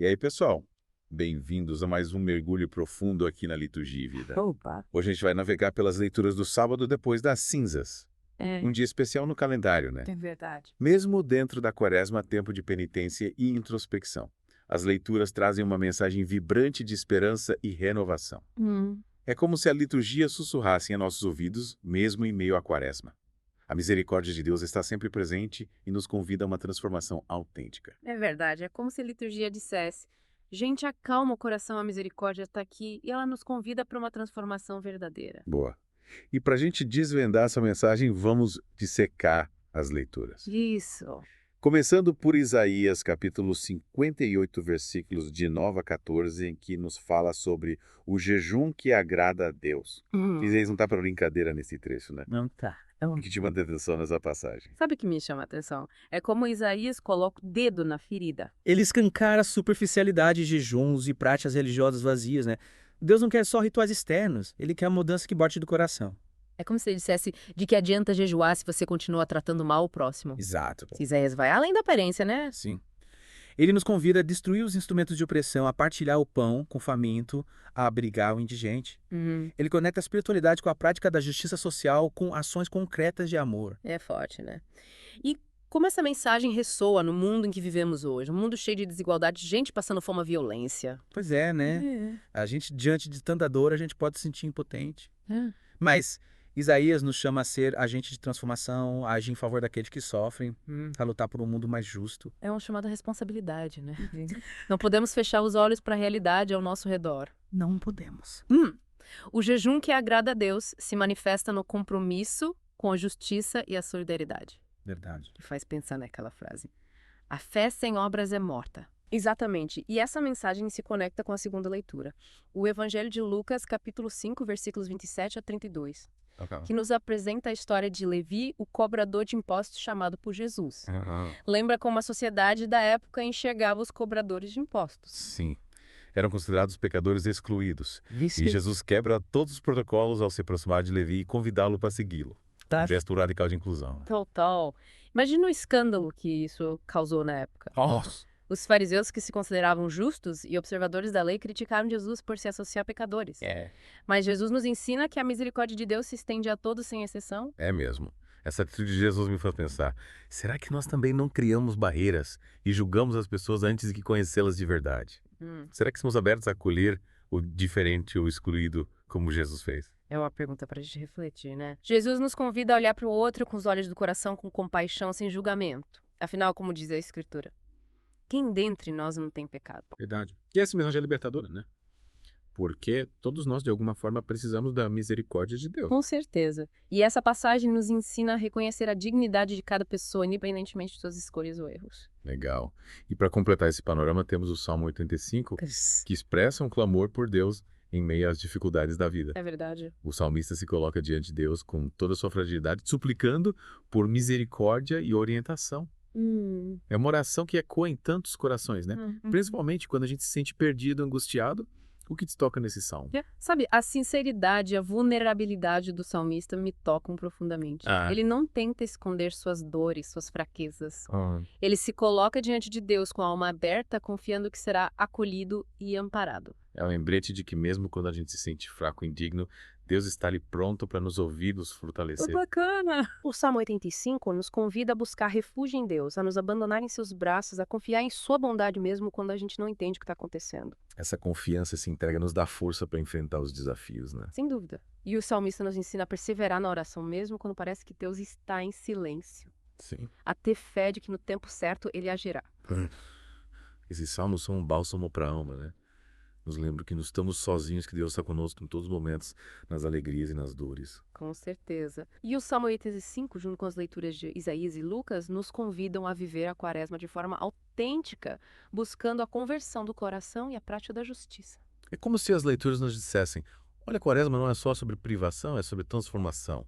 E aí, pessoal? Bem-vindos a mais um mergulho profundo aqui na Liturgia e Vida. Opa! Hoje a gente vai navegar pelas leituras do sábado depois das cinzas. É, Um dia especial no calendário, né? é verdade. Mesmo dentro da quaresma, tempo de penitência e introspecção. As leituras trazem uma mensagem vibrante de esperança e renovação. Hum, É como se a liturgia sussurrasse em nossos ouvidos, mesmo em meio à quaresma. A misericórdia de Deus está sempre presente e nos convida a uma transformação autêntica. é verdade. É como se a liturgia dissesse: gente, acalma o coração, a misericórdia está aqui e ela nos convida para uma transformação verdadeira. Boa. E para a gente desvendar essa mensagem, vamos dissecar as leituras. Isso. Começando por Isaías, capítulo 58, versículos de 9 a 14, em que nos fala sobre o jejum que agrada a Deus. Isaías não está para brincadeira nesse trecho, né? Não tá. O que te manda atenção nessa passagem? Sabe o que me chama a atenção? É como Isaías coloca o dedo na ferida. Ele escancara a superficialidade de jejuns e práticas religiosas vazias, né? Deus não quer só rituais externos, ele quer a mudança que parte do coração. É como se ele dissesse de que adianta jejuar se você continua tratando mal o próximo. Exato. Isaías vai além da aparência, né? Sim. Ele nos convida a destruir os instrumentos de opressão, a partilhar o pão com o faminto, a abrigar o indigente. Ele conecta a espiritualidade com a prática da justiça social, com ações concretas de amor. É forte, né? E como essa mensagem ressoa no mundo em que vivemos hoje, um mundo cheio de desigualdade, gente passando fome e violência. Pois é, né? A gente, diante de tanta dor, a gente pode se sentir impotente. É. Mas Isaías nos chama a ser agente de transformação, a agir em favor daqueles que sofrem, a lutar por um mundo mais justo. É uma chamada responsabilidade, né? Não podemos fechar os olhos para a realidade ao nosso redor. Não podemos. O jejum que agrada a Deus se manifesta no compromisso com a justiça e a solidariedade. Verdade. Que faz pensar naquela frase. A fé sem obras é morta. Exatamente. E essa mensagem se conecta com a segunda leitura. O Evangelho de Lucas, capítulo 5, versículos 27 a 32. Que nos apresenta a história de Levi, o cobrador de impostos chamado por Jesus. Lembra como a sociedade da época enxergava os cobradores de impostos. Sim. Eram considerados pecadores excluídos. Vice E Jesus quebra todos os protocolos ao se aproximar de Levi e convidá-lo para segui-lo. Tá. Um gesto radical de inclusão. Total. Imagina o escândalo que isso causou na época. Nossa! Os fariseus, que se consideravam justos e observadores da lei, criticaram Jesus por se associar a pecadores. Mas Jesus nos ensina que a misericórdia de Deus se estende a todos sem exceção. É mesmo. Essa atitude de Jesus me faz pensar, será que nós também não criamos barreiras e julgamos as pessoas antes de conhecê-las de verdade? Será que somos abertos a acolher o diferente ou excluído como Jesus fez? É uma pergunta para a gente refletir, né? Jesus nos convida a olhar para o outro com os olhos do coração, com compaixão, sem julgamento. Afinal, como diz a Escritura, quem dentre nós não tem pecado? Verdade. E essa mensagem é libertadora, né? Porque todos nós, de alguma forma, precisamos da misericórdia de Deus. Com certeza. E essa passagem nos ensina a reconhecer a dignidade de cada pessoa, independentemente de suas escolhas ou erros. Legal. E para completar esse panorama, temos o Salmo 85, que expressa um clamor por Deus em meio às dificuldades da vida. É verdade. O salmista se coloca diante de Deus com toda a sua fragilidade, suplicando por misericórdia e orientação. É uma oração que ecoa em tantos corações, né? Principalmente quando a gente se sente perdido, angustiado. O que te toca nesse salmo? Sabe, a sinceridade e a vulnerabilidade do salmista me tocam profundamente. Ah. Ele não tenta esconder suas dores, suas fraquezas. Ele se coloca diante de Deus com a alma aberta, confiando que será acolhido e amparado. É um lembrete de que mesmo quando a gente se sente fraco e indigno, Deus está ali pronto para nos ouvir, nos fortalecer. Bacana! O Salmo 85 nos convida a buscar refúgio em Deus, a nos abandonar em seus braços, a confiar em sua bondade mesmo quando a gente não entende o que está acontecendo. Essa confiança, essa entrega nos dá força para enfrentar os desafios, né? Sem dúvida. E o salmista nos ensina a perseverar na oração mesmo quando parece que Deus está em silêncio. Sim. A ter fé de que no tempo certo ele agirá. Esses salmos são um bálsamo para a alma, né? Nos lembra que não estamos sozinhos, que Deus está conosco em todos os momentos, nas alegrias e nas dores. Com certeza. E o Salmo 85, junto com as leituras de Isaías e Lucas, nos convidam a viver a quaresma de forma autêntica, buscando a conversão do coração e a prática da justiça. É como se as leituras nos dissessem, olha, a quaresma não é só sobre privação, é sobre transformação.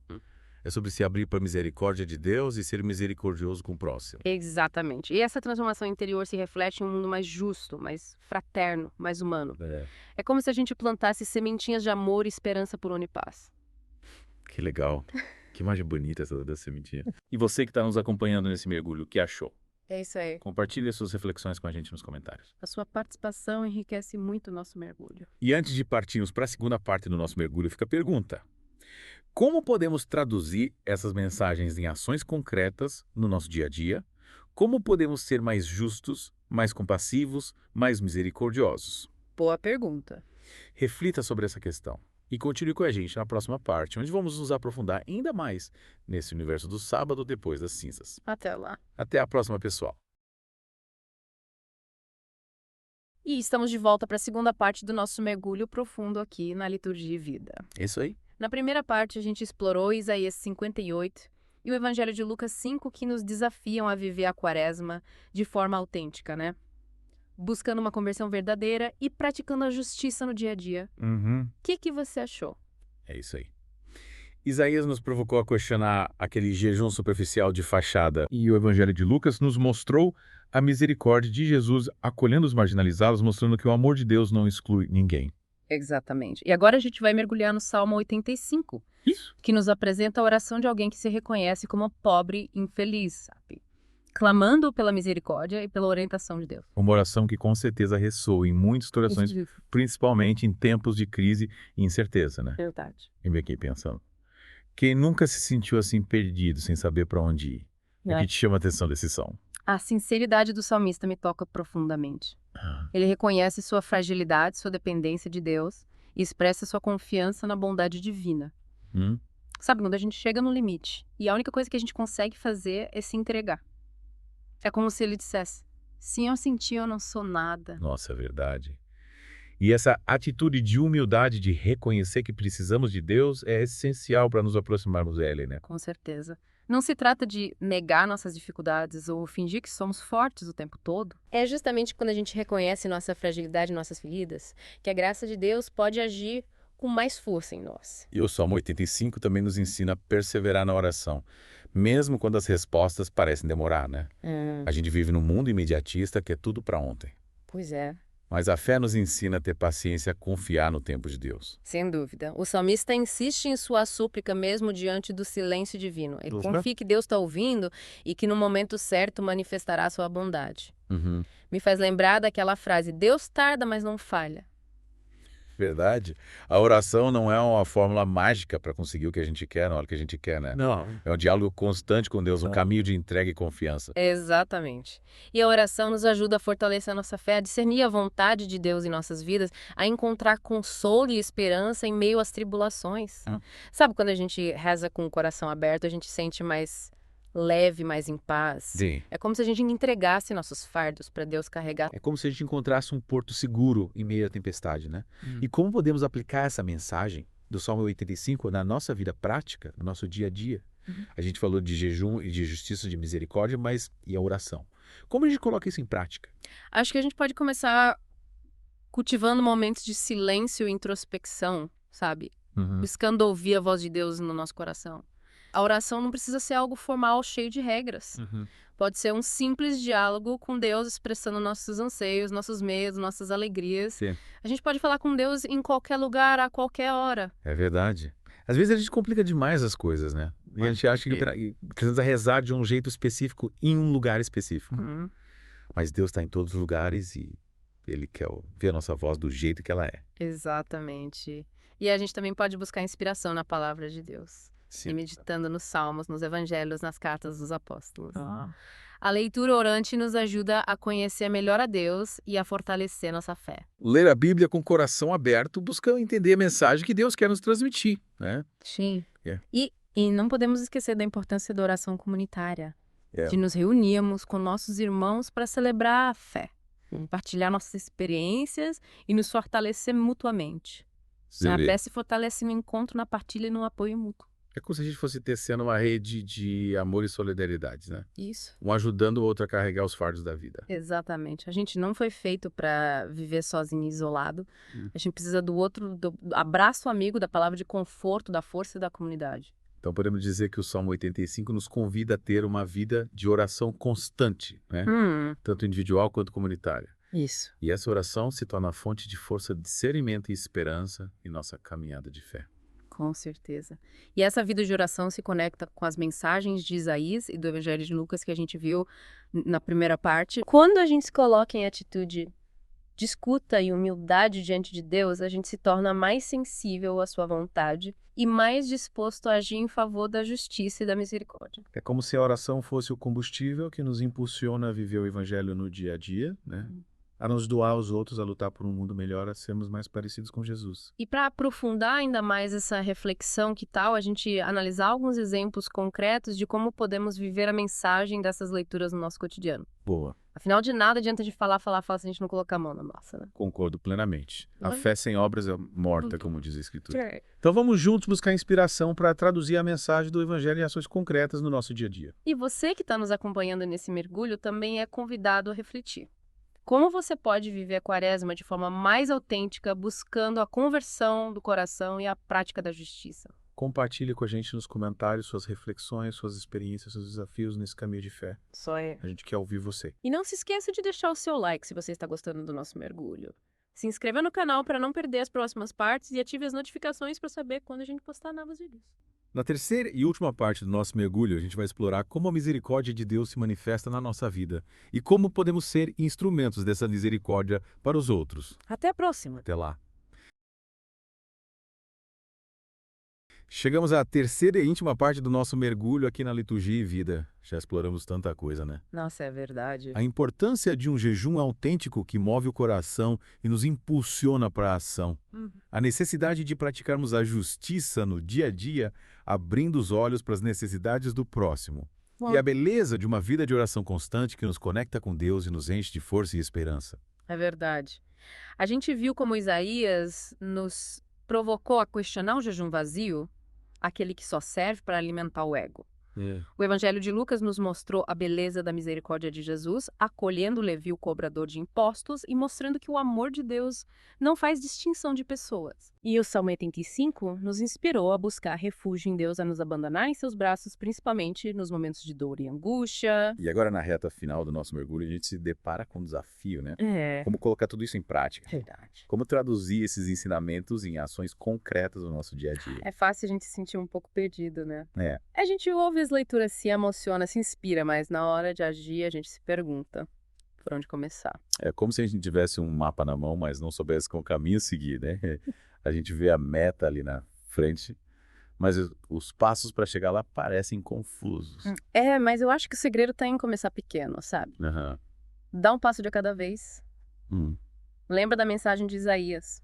É sobre se abrir para a misericórdia de Deus e ser misericordioso com o próximo. Exatamente. E essa transformação interior se reflete em um mundo mais justo, mais fraterno, mais humano. É como se a gente plantasse sementinhas de amor e esperança por onde paz. Que legal. Que imagem bonita essa da sementinha. E você que está nos acompanhando nesse mergulho, o que achou? É isso aí. Compartilhe as suas reflexões com a gente nos comentários. A sua participação enriquece muito o nosso mergulho. E antes de partirmos para a segunda parte do nosso mergulho, fica a pergunta: como podemos traduzir essas mensagens em ações concretas no nosso dia a dia? Como podemos ser mais justos, mais compassivos, mais misericordiosos? Boa pergunta. Reflita sobre essa questão e continue com a gente na próxima parte, onde vamos nos aprofundar ainda mais nesse universo do sábado depois das cinzas. Até lá. Até a próxima, pessoal. E estamos de volta para a segunda parte do nosso mergulho profundo aqui na Liturgia e Vida. Isso aí. Na primeira parte, a gente explorou Isaías 58 e o Evangelho de Lucas 5, que nos desafiam a viver a Quaresma de forma autêntica, né? Buscando uma conversão verdadeira e praticando a justiça no dia a dia. O que você achou? É isso aí. Isaías nos provocou a questionar aquele jejum superficial de fachada. E o Evangelho de Lucas nos mostrou a misericórdia de Jesus acolhendo os marginalizados, mostrando que o amor de Deus não exclui ninguém. Exatamente. E agora a gente vai mergulhar no Salmo 85, que nos apresenta a oração de alguém que se reconhece como pobre e infeliz, sabe? Clamando pela misericórdia e pela orientação de Deus. Uma oração que com certeza ressoa em muitos corações, principalmente em tempos de crise e incerteza, né? Verdade. Eu me aqui pensando. Quem nunca se sentiu assim perdido, sem saber para onde ir? O que te chama a atenção desse salmo? A sinceridade do salmista me toca profundamente. Ele reconhece sua fragilidade, sua dependência de Deus e expressa sua confiança na bondade divina. Sabe, quando a gente chega no limite e a única coisa que a gente consegue fazer é se entregar. É como se ele dissesse: sim, eu senti, eu não sou nada. Nossa, é verdade. E essa atitude de humildade, de reconhecer que precisamos de Deus, é essencial para nos aproximarmos dele, né? Com certeza. Não se trata de negar nossas dificuldades ou fingir que somos fortes o tempo todo. É justamente quando a gente reconhece nossa fragilidade, nossas feridas, que a graça de Deus pode agir com mais força em nós. E o Salmo 85 também nos ensina a perseverar na oração, mesmo quando as respostas parecem demorar, né? A gente vive num mundo imediatista que é tudo para ontem. Pois é. Mas a fé nos ensina a ter paciência, a confiar no tempo de Deus. Sem dúvida. O salmista insiste em sua súplica mesmo diante do silêncio divino. Ele confia que Deus está ouvindo e que no momento certo manifestará sua bondade. Me faz lembrar daquela frase: Deus tarda, mas não falha. Verdade. A oração não é uma fórmula mágica para conseguir o que a gente quer na hora que a gente quer, né? Não. É um diálogo constante com Deus, um caminho de entrega e confiança. Exatamente. E a oração nos ajuda a fortalecer a nossa fé, a discernir a vontade de Deus em nossas vidas, a encontrar consolo e esperança em meio às tribulações. Sabe, quando a gente reza com o coração aberto, a gente sente mais leve, mais em paz. Sim. É como se a gente entregasse nossos fardos para Deus carregar. É como se a gente encontrasse um porto seguro em meio à tempestade, né? E como podemos aplicar essa mensagem do Salmo 85 na nossa vida prática, no nosso dia a dia? A gente falou de jejum e de justiça, de misericórdia, mas e a oração? Como a gente coloca isso em prática? Acho que a gente pode começar cultivando momentos de silêncio e introspecção, sabe? Buscando ouvir a voz de Deus no nosso coração. A oração não precisa ser algo formal, cheio de regras. Pode ser um simples diálogo com Deus, expressando nossos anseios, nossos medos, nossas alegrias. Sim. A gente pode falar com Deus em qualquer lugar, a qualquer hora. É verdade. Às vezes a gente complica demais as coisas, né? E a gente acha que precisa rezar de um jeito específico, em um lugar específico. Mas Deus está em todos os lugares e Ele quer ver a nossa voz do jeito que ela é. Exatamente. E a gente também pode buscar inspiração na palavra de Deus. Sim. E meditando nos salmos, nos evangelhos, nas cartas dos apóstolos. A leitura orante nos ajuda a conhecer melhor a Deus e a fortalecer nossa fé. Ler a Bíblia com o coração aberto busca entender a mensagem que Deus quer nos transmitir, né? Sim. E não podemos esquecer da importância da oração comunitária. De nos reunirmos com nossos irmãos para celebrar a fé, compartilhar nossas experiências e nos fortalecer mutuamente. A fé se fortalece no encontro, na partilha e no apoio mútuo. É como se a gente fosse tecendo uma rede de amor e solidariedade, né? Isso. Um ajudando o outro a carregar os fardos da vida. Exatamente. A gente não foi feito para viver sozinho e isolado. A gente precisa do outro, do abraço amigo, da palavra de conforto, da força e da comunidade. Então podemos dizer que o Salmo 85 nos convida a ter uma vida de oração constante, né? Tanto individual quanto comunitária. Isso. E essa oração se torna a fonte de força, discernimento e esperança em nossa caminhada de fé. Com certeza. E essa vida de oração se conecta com as mensagens de Isaías e do Evangelho de Lucas que a gente viu na primeira parte. Quando a gente se coloca em atitude de escuta e humildade diante de Deus, a gente se torna mais sensível à sua vontade e mais disposto a agir em favor da justiça e da misericórdia. É como se a oração fosse o combustível que nos impulsiona a viver o evangelho no dia a dia, né? A nos doar aos outros, a lutar por um mundo melhor, a sermos mais parecidos com Jesus. E para aprofundar ainda mais essa reflexão, que tal a gente analisar alguns exemplos concretos de como podemos viver a mensagem dessas leituras no nosso cotidiano? Boa. Afinal de nada adianta de falar se a gente não colocar a mão na massa, né? Concordo plenamente. A Uhum. fé sem obras é morta, como diz a Escritura. Então vamos juntos buscar inspiração para traduzir a mensagem do Evangelho em ações concretas no nosso dia a dia. E você que está nos acompanhando nesse mergulho também é convidado a refletir. Como você pode viver a Quaresma de forma mais autêntica, buscando a conversão do coração e a prática da justiça? Compartilhe com a gente nos comentários suas reflexões, suas experiências, seus desafios nesse caminho de fé. Só é. A gente quer ouvir você. E não se esqueça de deixar o seu like se você está gostando do nosso mergulho. Se inscreva no canal para não perder as próximas partes e ative as notificações para saber quando a gente postar novos vídeos. Na terceira e última parte do nosso mergulho, a gente vai explorar como a misericórdia de Deus se manifesta na nossa vida e como podemos ser instrumentos dessa misericórdia para os outros. Até a próxima! Até lá. Chegamos à terceira e íntima parte do nosso mergulho aqui na Liturgia e Vida. Já exploramos tanta coisa, né? Nossa, é verdade. A importância de um jejum autêntico que move o coração e nos impulsiona para a ação. A necessidade de praticarmos a justiça no dia a dia, abrindo os olhos para as necessidades do próximo. E a beleza de uma vida de oração constante que nos conecta com Deus e nos enche de força e esperança. É verdade. A gente viu como Isaías nos provocou a questionar o jejum vazio, aquele que só serve para alimentar o ego. O Evangelho de Lucas nos mostrou a beleza da misericórdia de Jesus, acolhendo Levi, o cobrador de impostos, e mostrando que o amor de Deus não faz distinção de pessoas. E o Salmo 85 nos inspirou a buscar refúgio em Deus, a nos abandonar em seus braços, principalmente nos momentos de dor e angústia. E agora, na reta final do nosso mergulho, a gente se depara com um desafio, né? É. Como colocar tudo isso em prática. Verdade. Como traduzir esses ensinamentos em ações concretas no nosso dia a dia. É fácil a gente se sentir um pouco perdido, né? É. A gente ouve as leituras, se emociona, se inspira, mas na hora de agir a gente se pergunta por onde começar. É como se a gente tivesse um mapa na mão, mas não soubesse qual caminho seguir, né? A gente vê a meta ali na frente, mas os passos para chegar lá parecem confusos. É, mas eu acho que o segredo tá em começar pequeno, sabe? Uhum. Dá um passo de cada vez. Lembra da mensagem de Isaías.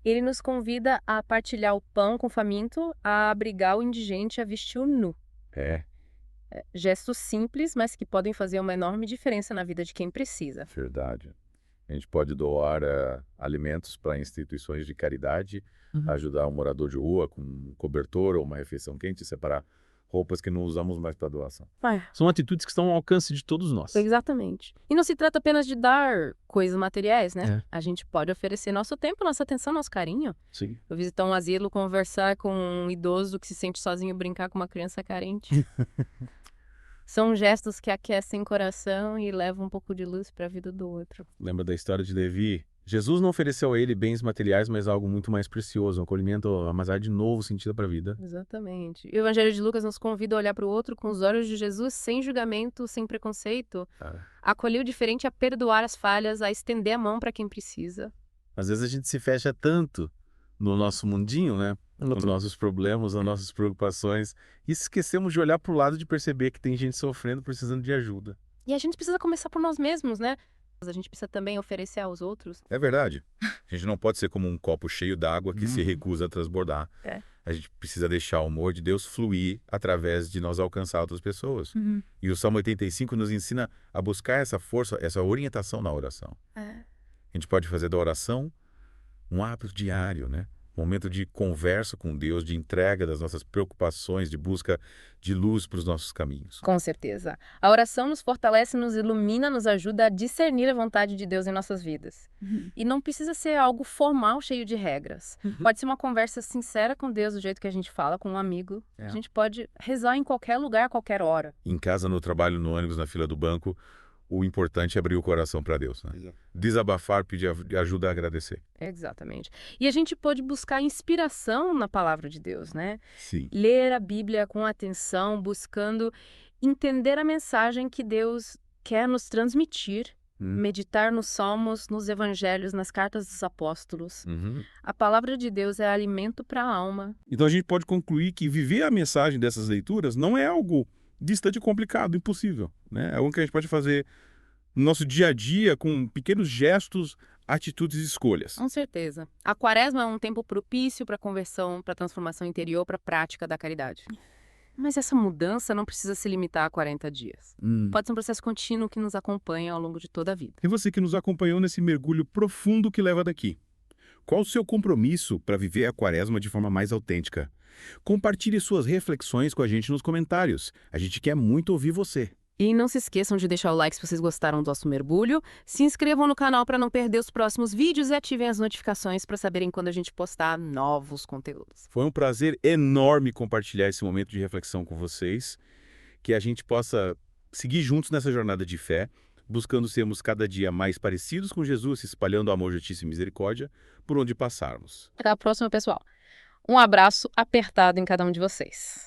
Ele nos convida a partilhar o pão com o faminto, a abrigar o indigente, a vestir o nu. Gestos simples, mas que podem fazer uma enorme diferença na vida de quem precisa. Verdade. A gente pode doar alimentos para instituições de caridade, ajudar um morador de rua com um cobertor ou uma refeição quente, separar roupas que não usamos mais para doação. São atitudes que estão ao alcance de todos nós. Exatamente. E não se trata apenas de dar coisas materiais, né? A gente pode oferecer nosso tempo, nossa atenção, nosso carinho. Sim. Eu visitar um asilo, conversar com um idoso que se sente sozinho, brincar com uma criança carente. São gestos que aquecem o coração e levam um pouco de luz para a vida do outro. Lembra da história de Levi? Jesus não ofereceu a ele bens materiais, mas algo muito mais precioso, um acolhimento, uma amizade de novo sentido para a vida. Exatamente. E o Evangelho de Lucas nos convida a olhar para o outro com os olhos de Jesus, sem julgamento, sem preconceito. A acolher o diferente, a perdoar as falhas, a estender a mão para quem precisa. Às vezes a gente se fecha tanto no nosso mundinho, né? Nos nossos problemas, nas nossas preocupações, e esquecemos de olhar para o lado, de perceber que tem gente sofrendo, precisando de ajuda. E a gente precisa começar por nós mesmos, né? A gente precisa também oferecer aos outros. É verdade. A gente não pode ser como um copo cheio d'água que se recusa a transbordar. A gente precisa deixar o amor de Deus fluir através de nós alcançar outras pessoas. E o Salmo 85 nos ensina a buscar essa força, essa orientação na oração. A gente pode fazer da oração um hábito diário, né? Um momento de conversa com Deus, de entrega das nossas preocupações, de busca de luz para os nossos caminhos. Com certeza. A oração nos fortalece, nos ilumina, nos ajuda a discernir a vontade de Deus em nossas vidas. E não precisa ser algo formal, cheio de regras. Pode ser uma conversa sincera com Deus, do jeito que a gente fala com um amigo. A gente pode rezar em qualquer lugar, a qualquer hora. Em casa, no trabalho, no ônibus, na fila do banco, O importante é abrir o coração para Deus, né? Exato. Desabafar, pedir ajuda, agradecer. Exatamente. E a gente pode buscar inspiração na palavra de Deus, né? Sim. Ler a Bíblia com atenção, buscando entender a mensagem que Deus quer nos transmitir, meditar nos salmos, nos evangelhos, nas cartas dos apóstolos. A palavra de Deus é alimento para a alma. Então a gente pode concluir que viver a mensagem dessas leituras não é algo distante, complicado, impossível, né? É algo que a gente pode fazer no nosso dia a dia com pequenos gestos, atitudes e escolhas. Com certeza. A quaresma é um tempo propício para conversão, para transformação interior, para a prática da caridade. Mas essa mudança não precisa se limitar a 40 dias. Pode ser um processo contínuo que nos acompanha ao longo de toda a vida. E você que nos acompanhou nesse mergulho profundo que leva daqui. Qual o seu compromisso para viver a quaresma de forma mais autêntica? Compartilhe suas reflexões com a gente nos comentários. A gente quer muito ouvir você. E não se esqueçam de deixar o like se vocês gostaram do nosso mergulho. Se inscrevam no canal para não perder os próximos vídeos e ativem as notificações para saberem quando a gente postar novos conteúdos. Foi um prazer enorme compartilhar esse momento de reflexão com vocês. Que a gente possa seguir juntos nessa jornada de fé, buscando sermos cada dia mais parecidos com Jesus, espalhando amor, justiça e misericórdia por onde passarmos. Até a próxima, pessoal. Um abraço apertado em cada um de vocês.